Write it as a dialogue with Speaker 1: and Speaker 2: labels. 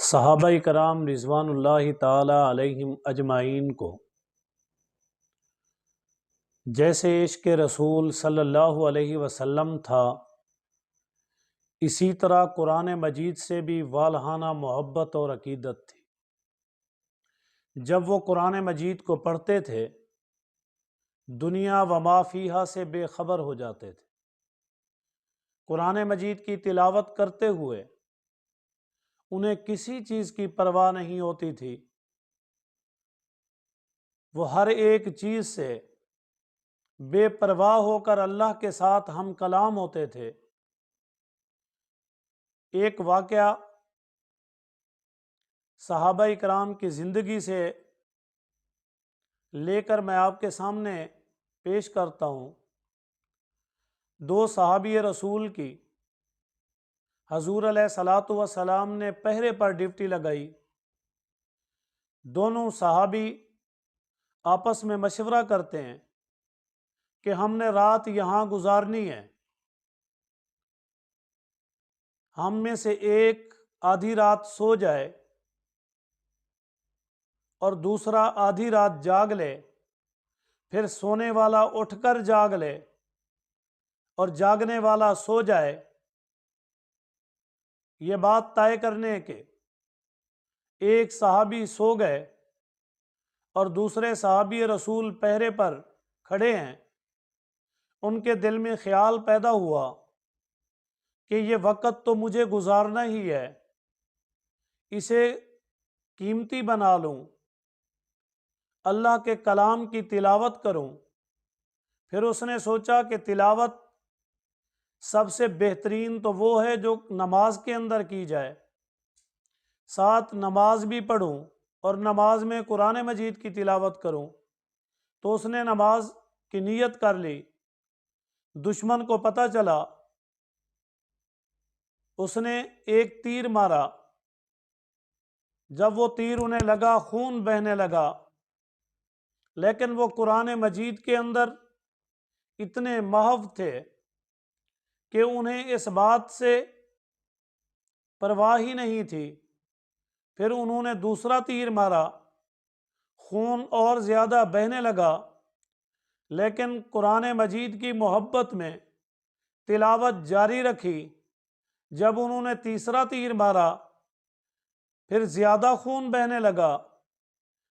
Speaker 1: صحابہ کرام رضوان اللہ تعالی علیہم اجمعین کو جیسے عشق رسول صلی اللہ علیہ وسلم تھا، اسی طرح قرآن مجید سے بھی والہانہ محبت اور عقیدت تھی۔ جب وہ قرآن مجید کو پڑھتے تھے، دنیا و ما فیہا سے بے خبر ہو جاتے تھے۔ قرآن مجید کی تلاوت کرتے ہوئے انہیں کسی چیز کی پرواہ نہیں ہوتی تھی، وہ ہر ایک چیز سے بے پرواہ ہو کر اللہ کے ساتھ ہم کلام ہوتے تھے۔ ایک واقعہ صحابہ کرام کی زندگی سے لے کر میں آپ کے سامنے پیش کرتا ہوں۔ دو صحابی رسول کی حضور علیہ الصلاۃ والسلام نے پہرے پر ڈیوٹی لگائی۔ دونوں صحابی آپس میں مشورہ کرتے ہیں کہ ہم نے رات یہاں گزارنی ہے۔ ہم میں سے ایک آدھی رات سو جائے اور دوسرا آدھی رات جاگ لے، پھر سونے والا اٹھ کر جاگ لے اور جاگنے والا سو جائے۔ یہ بات طے کرنے کے ایک صحابی سو گئے اور دوسرے صحابی رسول پہرے پر کھڑے ہیں، ان کے دل میں خیال پیدا ہوا کہ یہ وقت تو مجھے گزارنا ہی ہے، اسے قیمتی بنا لوں، اللہ کے کلام کی تلاوت کروں۔ پھر اس نے سوچا کہ تلاوت سب سے بہترین تو وہ ہے جو نماز کے اندر کی جائے، ساتھ نماز بھی پڑھوں اور نماز میں قرآن مجید کی تلاوت کروں۔ تو اس نے نماز کی نیت کر لی۔ دشمن کو پتہ چلا، اس نے ایک تیر مارا۔ جب وہ تیر انہیں لگا، خون بہنے لگا، لیکن وہ قرآن مجید کے اندر اتنے محو تھے کہ انہیں اس بات سے پرواہ ہی نہیں تھی۔ پھر انہوں نے دوسرا تیر مارا، خون اور زیادہ بہنے لگا، لیکن قرآن مجید کی محبت میں تلاوت جاری رکھی۔ جب انہوں نے تیسرا تیر مارا، پھر زیادہ خون بہنے لگا،